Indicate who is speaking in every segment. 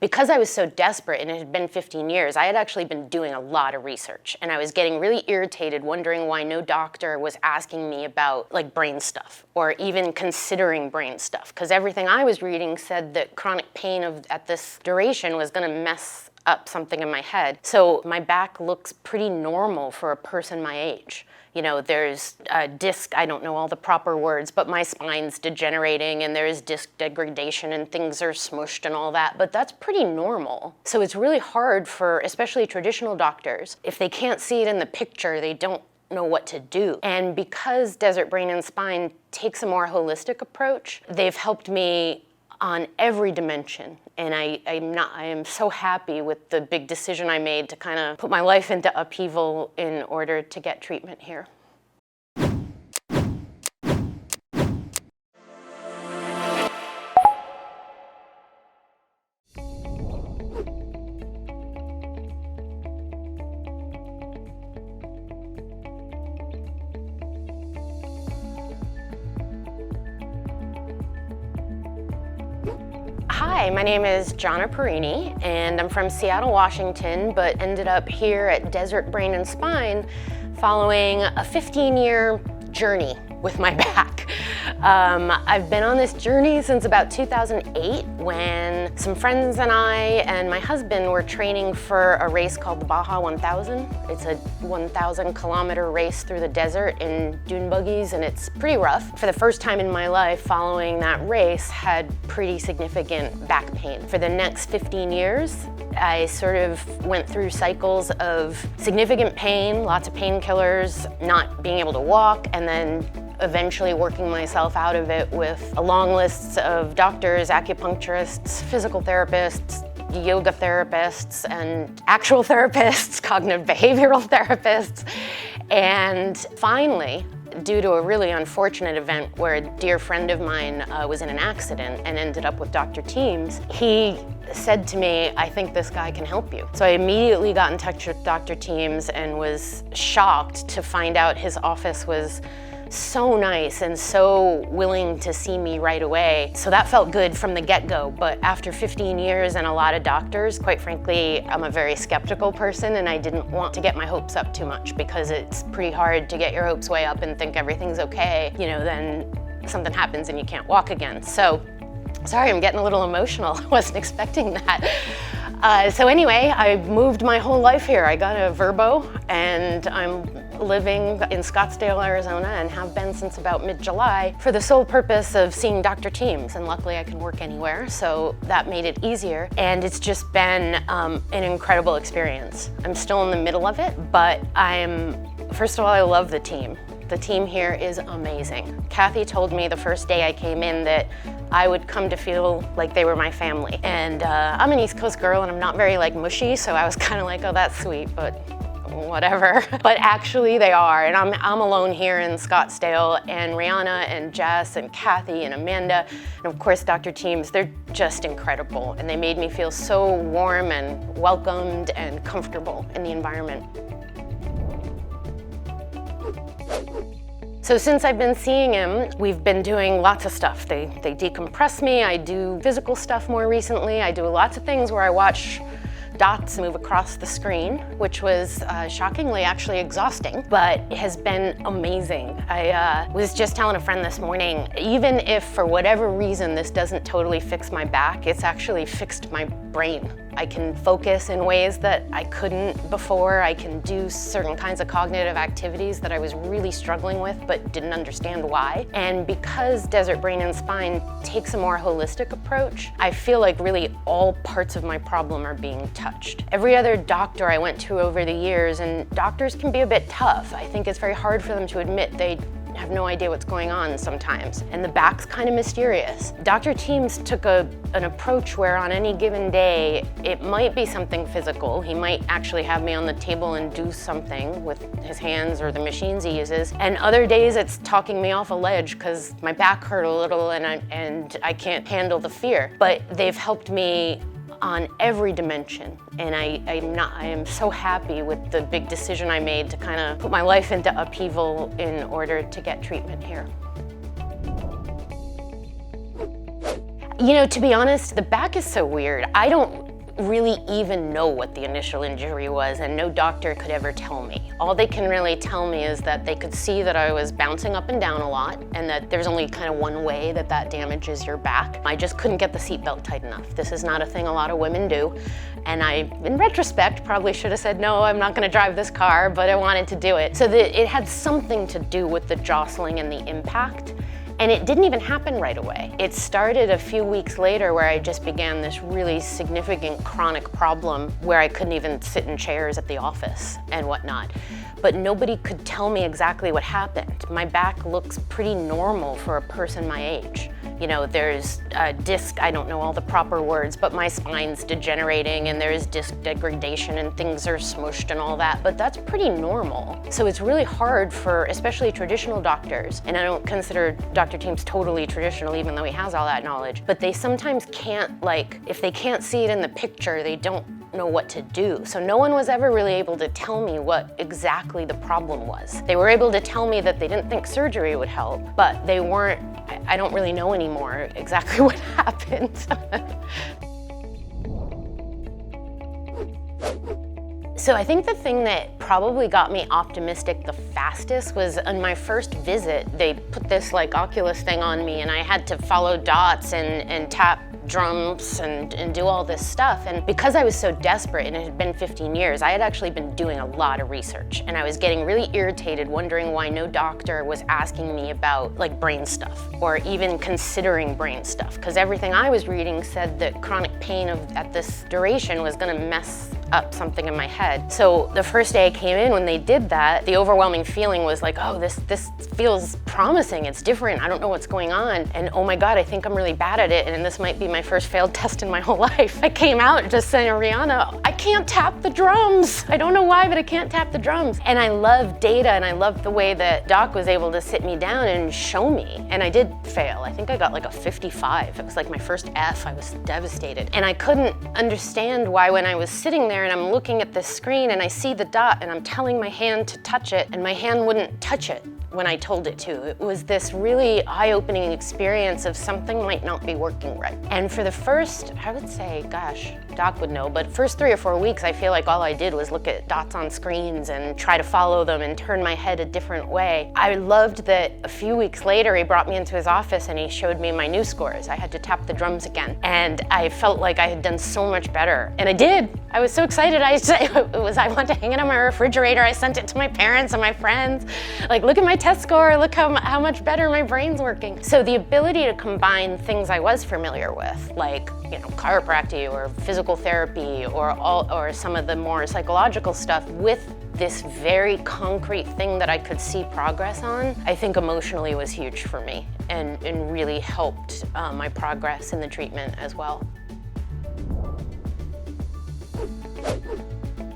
Speaker 1: Because I was so desperate and it had been 15 years, I had actually been doing a lot of research, and I was getting really irritated wondering why no doctor was asking me about like brain stuff or even considering brain stuff, because everything I was reading said that chronic pain at this duration was going to mess up something in my head. So my back looks pretty normal for a person my age. You know, there's a disc, I don't know all the proper words, but my spine's degenerating and there's disc degradation and things are smushed and all that, but that's pretty normal. So it's really hard for, especially traditional doctors, if they can't see it in the picture, they don't know what to do. And because Desert Brain and Spine takes a more holistic approach, they've helped me on every dimension. And I am so happy with the big decision I made to kind of put my life into upheaval in order to get treatment here. Hi, my name is Gianna and I'm from Seattle, Washington, but ended up here at Desert Brain and Spine following a 15-year journey with my back. I've been on this journey since about 2008 when some friends and I and my husband were training for a race called the Baja 1000. It's a 1,000-kilometer race through the desert in dune buggies, and it's pretty rough. For the first time in my life following that race, had pretty significant back pain. For the next 15 years, I sort of went through cycles of significant pain, lots of painkillers, not being able to walk, and then eventually working myself out of it with a long list of doctors, acupuncturists, physical therapists, yoga therapists, and actual therapists, cognitive behavioral therapists. And finally, due to a really unfortunate event where a dear friend of mine was in an accident and ended up with Dr. Teams, he said to me, "I think this guy can help you." So I immediately got in touch with Dr. Teams and was shocked to find out his office was so nice and so willing to see me right away. So that felt good from the get-go, but after 15 years and a lot of doctors, quite frankly, I'm a very skeptical person and I didn't want to get my hopes up too much because it's pretty hard to get your hopes way up and think everything's okay, you know, then something happens and you can't walk again. So, sorry, I'm getting a little emotional. I wasn't expecting that. So anyway, I moved my whole life here. I got a Verbo and I'm living in Scottsdale, Arizona, and have been since about mid-July for the sole purpose of seeing Dr. Teams. And luckily I can work anywhere, so that made it easier. And it's just been an incredible experience. I'm still in the middle of it, but first of all, I love the team. The team here is amazing. Kathy told me the first day I came in that I would come to feel like they were my family. And I'm an East Coast girl and I'm not very like mushy, so I was kind of like, oh, that's sweet, but whatever. But actually they are, and I'm alone here in Scottsdale, and Rihanna and Jess and Kathy and Amanda, and of course Dr. Teams, they're just incredible, and they made me feel so warm and welcomed and comfortable in the environment. So since I've been seeing him, we've been doing lots of stuff. They decompress me, I do physical stuff more recently, I do lots of things where I watch dots move across the screen, which was shockingly actually exhausting, but it has been amazing. I was just telling a friend this morning, even if for whatever reason this doesn't totally fix my back, it's actually fixed my brain. I can focus in ways that I couldn't before. I can do certain kinds of cognitive activities that I was really struggling with but didn't understand why. And because Desert Brain and Spine takes a more holistic approach, I feel like really all parts of my problem are being touched. Every other doctor I went to over the years, and doctors can be a bit tough. I think it's very hard for them to admit they have no idea what's going on sometimes, and the back's kind of mysterious. Dr. Teams took an approach where on any given day, it might be something physical. He might actually have me on the table and do something with his hands or the machines he uses, and other days it's talking me off a ledge because my back hurt a little and I can't handle the fear. But they've helped me on every dimension, and I am so happy with the big decision I made to kind of put my life into upheaval in order to get treatment here. You know, to be honest, the back is so weird. I don't really even know what the initial injury was, and no doctor could ever tell me. All they can really tell me is that they could see that I was bouncing up and down a lot, and that there's only kind of one way that that damages your back. I just couldn't get the seatbelt tight enough. This is not a thing a lot of women do. And I, in retrospect, probably should have said, no, I'm not gonna drive this car, but I wanted to do it. So that it had something to do with the jostling and the impact. And it didn't even happen right away. It started a few weeks later where I just began this really significant chronic problem where I couldn't even sit in chairs at the office and whatnot. But nobody could tell me exactly what happened. My back looks pretty normal for a person my age. You know, there's a disc, I don't know all the proper words, but my spine's degenerating and there's disc degradation and things are smushed and all that, but that's pretty normal. So it's really hard for, especially traditional doctors, and I don't consider Dr. Teams totally traditional even though he has all that knowledge, but they sometimes can't, like, if they can't see it in the picture, they don't know what to do. So no one was ever really able to tell me what exactly the problem was. They were able to tell me that they didn't think surgery would help, but they weren't, I don't really know anymore exactly what happened. So I think the thing that probably got me optimistic the fastest was on my first visit, they put this like Oculus thing on me and I had to follow dots and tap drums and do all this stuff. And because I was so desperate and it had been 15 years, I had actually been doing a lot of research and I was getting really irritated wondering why no doctor was asking me about like brain stuff or even considering brain stuff, because everything I was reading said that chronic pain at this duration was gonna mess up something in my head. So the first day I came in, when they did that, the overwhelming feeling was like, oh, this feels promising, it's different, I don't know what's going on, and oh my God, I think I'm really bad at it, and this might be my first failed test in my whole life. I came out just saying, Rihanna, I can't tap the drums. I don't know why, but I can't tap the drums. And I love data, and I love the way that Doc was able to sit me down and show me. And I did fail. I think I got like a 55. It was like my first F. I was devastated. And I couldn't understand why when I was sitting there and I'm looking at this screen and I see the dot and I'm telling my hand to touch it and my hand wouldn't touch it when I told it to. It was this really eye-opening experience of something might not be working right. And for the first, I would say, gosh, Doc would know, but first 3 or 4 weeks, I feel like all I did was look at dots on screens and try to follow them and turn my head a different way. I loved that a few weeks later, he brought me into his office and he showed me my new scores. I had to tap the drums again. And I felt like I had done so much better. And I did. I was so excited. I wanted to hang it on my refrigerator. I sent it to my parents and my friends. Like, look at my test score, look how much better my brain's working. So the ability to combine things I was familiar with, like, you know, chiropractic or physical therapy or some of the more psychological stuff with this very concrete thing that I could see progress on, I think emotionally was huge for me and really helped my progress in the treatment as well.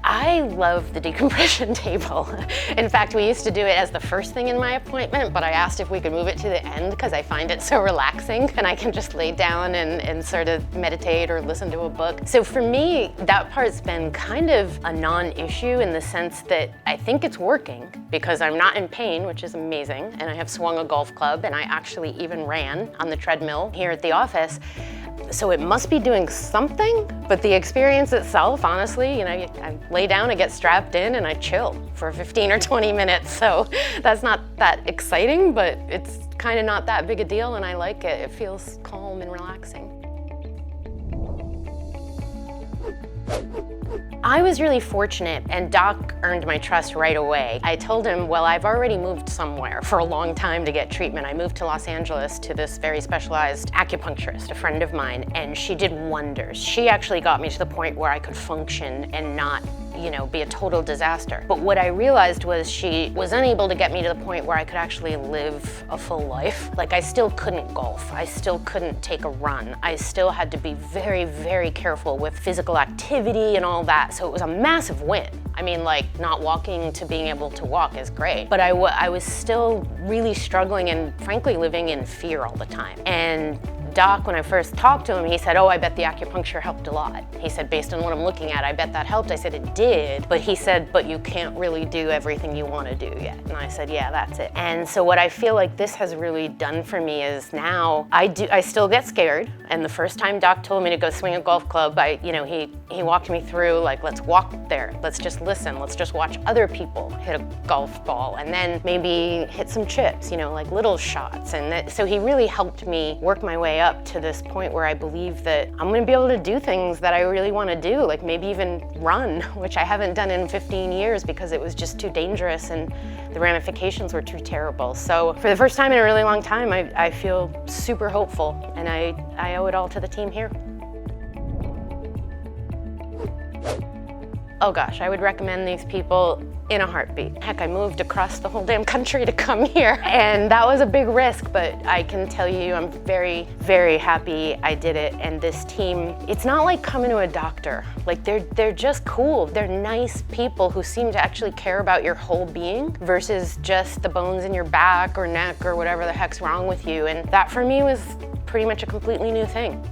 Speaker 1: I love the decompression table. In fact, we used to do it as the first thing in my appointment, but I asked if we could move it to the end because I find it so relaxing and I can just lay down and sort of meditate or listen to a book. So for me, that part's been kind of a non-issue in the sense that I think it's working because I'm not in pain, which is amazing, and I have swung a golf club and I actually even ran on the treadmill here at the office. So it must be doing something, but the experience itself, honestly, you know, I lay down, I get strapped in, and I chill for 15 or 20 minutes. So that's not that exciting, but it's kind of not that big a deal, and I like it. It feels calm and relaxing. I was really fortunate, and Doc earned my trust right away. I told him, well, I've already moved somewhere for a long time to get treatment. I moved to Los Angeles to this very specialized acupuncturist, a friend of mine, and she did wonders. She actually got me to the point where I could function and not, you know, be a total disaster. But what I realized was she was unable to get me to the point where I could actually live a full life. Like, I still couldn't golf. I still couldn't take a run. I still had to be very, very careful with physical activity and all that. So it was a massive win. I mean, like, not walking to being able to walk is great, but I was still really struggling and frankly living in fear all the time. And doc, when I first talked to him, he said, oh, I bet the acupuncture helped a lot. He said, based on what I'm looking at, I bet that helped. I said, it did. But he said, but you can't really do everything you want to do yet. And I said, yeah, that's it. And so what I feel like this has really done for me is now I still get scared. And the first time doc told me to go swing a golf club, he walked me through, like, let's walk there. Let's just listen. Let's just watch other people hit a golf ball and then maybe hit some chips, like little shots. And so he really helped me work my way up to this point where I believe that I'm gonna be able to do things that I really wanna do, like maybe even run, which I haven't done in 15 years because it was just too dangerous and the ramifications were too terrible. So for the first time in a really long time, I feel super hopeful, and I owe it all to the team here. Oh gosh, I would recommend these people in a heartbeat. Heck, I moved across the whole damn country to come here, and that was a big risk, but I can tell you I'm very, very happy I did it. And this team, it's not like coming to a doctor. Like, they're just cool. They're nice people who seem to actually care about your whole being versus just the bones in your back or neck or whatever the heck's wrong with you. And that for me was pretty much a completely new thing.